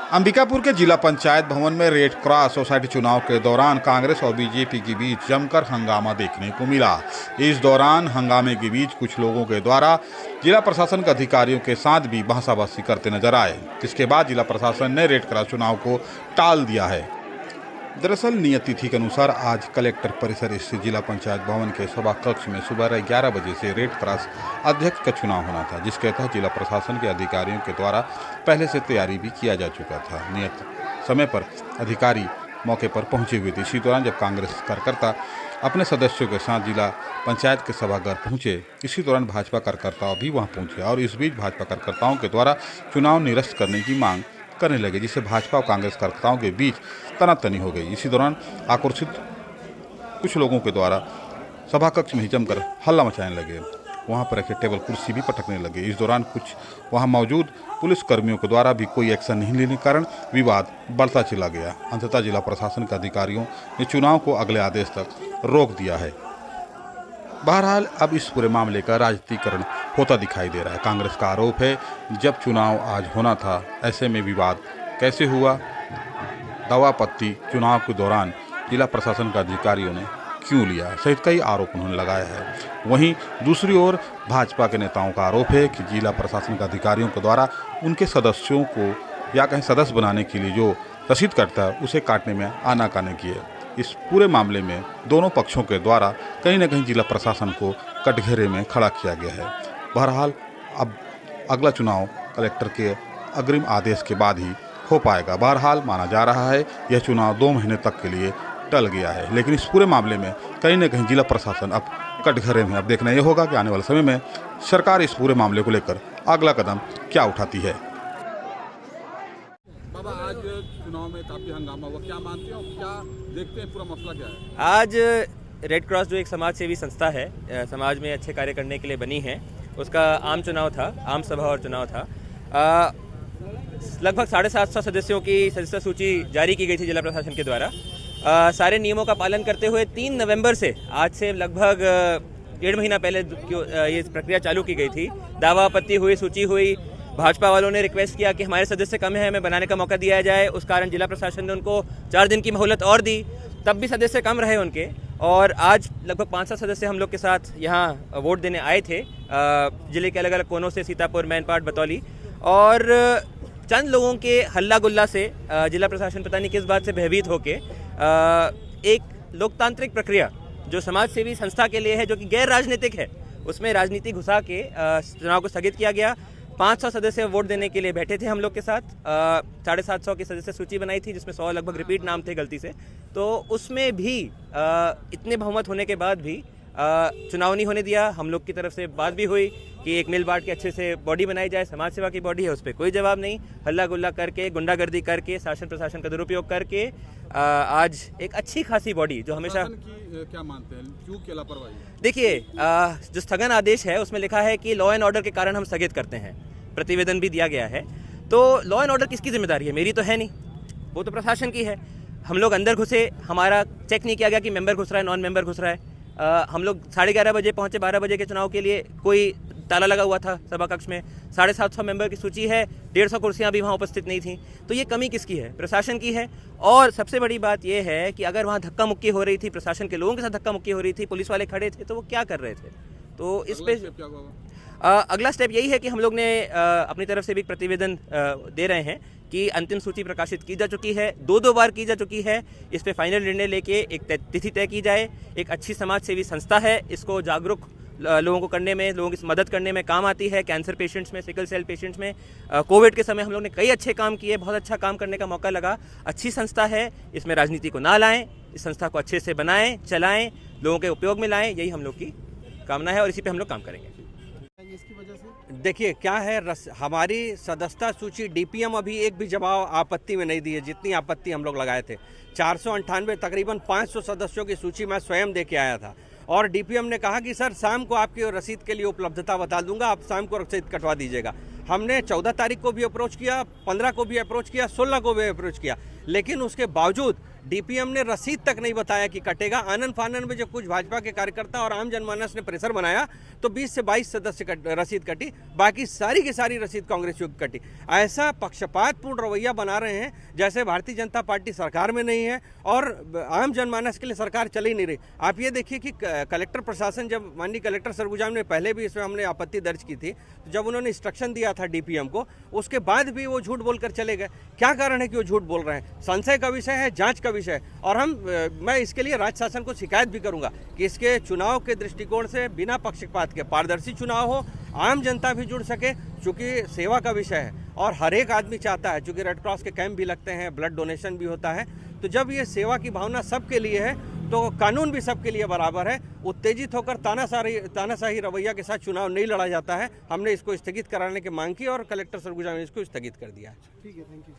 अंबिकापुर के जिला पंचायत भवन में रेड क्रॉस सोसाइटी चुनाव के दौरान कांग्रेस और बीजेपी के बीच जमकर हंगामा देखने को मिला। इस दौरान हंगामे के बीच कुछ लोगों के द्वारा जिला प्रशासन के अधिकारियों के साथ भी बहसाबाजी करते नजर आए, जिसके बाद जिला प्रशासन ने रेड क्रॉस चुनाव को टाल दिया है। दरअसल नियत तिथि के अनुसार आज कलेक्टर परिसर स्थित जिला पंचायत भवन के सभा कक्ष में सुबह 11 बजे से रेड क्रॉस अध्यक्ष का चुनाव होना था, जिसके तहत जिला प्रशासन के अधिकारियों के द्वारा पहले से तैयारी भी किया जा चुका था। नियत समय पर अधिकारी मौके पर पहुंचे हुए थे। इसी दौरान जब कांग्रेस कार्यकर्ता अपने सदस्यों के साथ जिला पंचायत के सभागार पहुंचे, इसी दौरान भाजपा कार्यकर्ता भी वहां पहुंचे और इस बीच भाजपा कार्यकर्ताओं के द्वारा चुनाव निरस्त करने की मांग करने लगे, जिससे भाजपा और कांग्रेस कार्यकर्ताओं के बीच तनातनी हो गई। इसी दौरान आक्रोशित कुछ लोगों के द्वारा सभा कक्ष में ही जमकर हल्ला मचाने लगे, वहां पर रखे टेबल कुर्सी भी पटकने लगे। इस दौरान कुछ वहां मौजूद पुलिस कर्मियों के द्वारा भी कोई एक्शन नहीं लेने के कारण विवाद बढ़ता चला गया। अंततः जिला प्रशासन के अधिकारियों ने चुनाव को अगले आदेश तक रोक दिया है। बहरहाल अब इस पूरे मामले का राजनीतिकरण होता दिखाई दे रहा है। कांग्रेस का आरोप है, जब चुनाव आज होना था, ऐसे में विवाद कैसे हुआ? दवापत्ती चुनाव के दौरान जिला प्रशासन के अधिकारियों ने क्यों लिया, सहित कई आरोप उन्होंने लगाया है। वहीं दूसरी ओर भाजपा के नेताओं का आरोप है कि जिला प्रशासन के अधिकारियों के द्वारा उनके सदस्यों को या कहीं सदस्य बनाने के लिए जो रसीद कटता है उसे काटने में आनाकानी की है। इस पूरे मामले में दोनों पक्षों के द्वारा कहीं न कहीं जिला प्रशासन को कटघरे में खड़ा किया गया है। बहरहाल अब अगला चुनाव कलेक्टर के अग्रिम आदेश के बाद ही हो पाएगा। बहरहाल माना जा रहा है यह चुनाव 2 महीने तक के लिए टल गया है, लेकिन इस पूरे मामले में कहीं न कहीं जिला प्रशासन अब कटघरे में। अब देखना यह होगा कि आने वाले समय में सरकार इस पूरे मामले को लेकर अगला कदम क्या उठाती है। बाबा, आज चुनाव में काफी हंगामा हुआ, क्या मानते हो, क्या देखते हैं, पूरा मसला क्या है? आज रेड क्रॉस जो एक समाज सेवी संस्था है, समाज में अच्छे कार्य करने के लिए बनी है, उसका आम चुनाव था, आम सभा और चुनाव था। लगभग 750 सदस्यों की सदस्य सूची जारी की गई थी जिला प्रशासन के द्वारा। सारे नियमों का पालन करते हुए 3 नवंबर से, आज से लगभग 1.5 महीना पहले ये प्रक्रिया चालू की गई थी। दावा आपत्ति हुई, सूची हुई, भाजपा वालों ने रिक्वेस्ट किया कि हमारे सदस्य कम है, हमें बनाने का मौका दिया जाए। उस कारण जिला प्रशासन ने उनको 4 दिन की मोहलत और दी, तब भी सदस्य कम रहे उनके। और आज लगभग 500 सदस्य हम लोग के साथ यहाँ वोट देने आए थे, जिले के अलग अलग कोनों से, सीतापुर, मैनपाट, बतौली। और चंद लोगों के हल्ला गुल्ला से जिला प्रशासन पता नहीं किस बात से भयभीत होके एक लोकतांत्रिक प्रक्रिया जो समाज सेवी संस्था के लिए है, जो कि गैर राजनीतिक है, उसमें राजनीति घुसा के चुनाव को स्थगित किया गया। 500 सदस्य वोट देने के लिए बैठे थे हम लोग के साथ। 750 की सदस्य सूची बनाई थी, जिसमें 100 लगभग रिपीट नाम थे गलती से। तो उसमें भी इतने बहुमत होने के बाद भी चुनाव नहीं होने दिया। हम लोग की तरफ से बात भी हुई कि एक मिल बांट के अच्छे से बॉडी बनाई जाए, समाज सेवा की बॉडी है, उस पर कोई जवाब नहीं। हल्ला गुल्ला करके, गुंडागर्दी करके, शासन प्रशासन का दुरुपयोग करके आज एक अच्छी खासी बॉडी जो हमेशा की क्या मानते हैं, क्यों क्या लापरवाही? देखिए, जो स्थगन आदेश है उसमें लिखा है कि लॉ एंड ऑर्डर के कारण हम स्थगित करते हैं, प्रतिवेदन भी दिया गया है। तो लॉ एंड ऑर्डर किसकी जिम्मेदारी है? मेरी तो है नहीं, वो तो प्रशासन की है। हम लोग अंदर घुसे, हमारा चेक नहीं किया गया कि मेंबर घुस रहा है, नॉन मेंबर घुस रहा है। हम लोग 11:30 बजे पहुंचे, 12 बजे के चुनाव के लिए कोई ताला लगा हुआ था सभा कक्ष में। 750 मेंबर की सूची है, 150 कुर्सियां भी वहां उपस्थित नहीं थी। तो ये कमी किसकी है? प्रशासन की है। और सबसे बड़ी बात ये है कि अगर वहां धक्का मुक्की हो रही थी, प्रशासन के लोगों के साथ धक्का मुक्की हो रही थी, पुलिस वाले खड़े थे, तो वो क्या कर रहे थे? तो इस पे अगला स्टेप यही है कि हम लोग ने अपनी तरफ से भी प्रतिवेदन दे रहे हैं कि अंतिम सूची प्रकाशित की जा चुकी है, 2 बार की जा चुकी है। इस पे फाइनल निर्णय लेके एक तिथि तय की जाए। एक अच्छी समाज सेवी संस्था है, इसको जागरूक लोगों को करने में, लोगों की मदद करने में काम आती है। कैंसर पेशेंट्स में, सिकल सेल पेशेंट्स में, कोविड के समय हम लोग ने कई अच्छे काम किए, बहुत अच्छा काम करने का मौका लगा। अच्छी संस्था है, इसमें राजनीति को ना लाएं, इस संस्था को अच्छे से बनाएं, चलाएं, लोगों के उपयोग में लाएं, यही हम लोग की कामना है और इसी पे हम लोग काम करेंगे। इसकी वजह से देखिए क्या है, हमारी सदस्यता सूची डीपीएम अभी एक भी जवाब आपत्ति में नहीं दी है, जितनी आपत्ति हम लोग लगाए थे। 498 तकरीबन 500 सदस्यों की सूची मैं स्वयं दे के आया था और डीपीएम ने कहा कि सर शाम को आपकी रसीद के लिए उपलब्धता बता दूंगा, आप शाम को रसीद कटवा दीजिएगा। हमने 14 तारीख को भी अप्रोच किया, 15 को भी अप्रोच किया, 16 को भी अप्रोच किया, लेकिन उसके बावजूद डीपीएम ने रसीद तक नहीं बताया कि कटेगा। आनन फानन में जब कुछ भाजपा के कार्यकर्ता और आम जनमानस ने प्रेशर बनाया तो 20 से 22 सदस्य रसीद कटी, बाकी सारी की सारी रसीद कांग्रेसियों की कटी। ऐसा पक्षपातपूर्ण रवैया बना रहे हैं जैसे भारतीय जनता पार्टी सरकार में नहीं है और आम जनमानस के लिए सरकार चल ही नहीं रही। आप ये देखिए कि कलेक्टर प्रशासन, जब माननीय कलेक्टर सरगुजा ने पहले भी इसमें हमने आपत्ति दर्ज की थी, तो जब उन्होंने इंस्ट्रक्शन दिया था डीपीएम को, उसके बाद भी वो झूठ बोलकर चले गए। क्या कारण है कि वो झूठ बोल रहे हैं? संशय का विषय है, जांच का विषय है, और मैं इसके लिए राज्य शासन को शिकायत भी करूंगा कि इसके चुनाव के दृष्टिकोण से बिना पक्षपात के पारदर्शी चुनाव हो, आम जनता भी जुड़ सके, चूंकि सेवा का विषय है और हर एक आदमी चाहता है, चूंकि रेड क्रॉस के कैंप भी लगते हैं, ब्लड डोनेशन भी होता है, तो जब ये सेवा की भावना सबके लिए है तो कानून भी सबके लिए बराबर है। उत्तेजित होकर तानाशाही रवैया के साथ चुनाव नहीं लड़ा जाता है। हमने इसको स्थगित कराने की मांग की और कलेक्टर सरगुजा ने इसको स्थगित कर दिया। ठीक है, थैंक यू।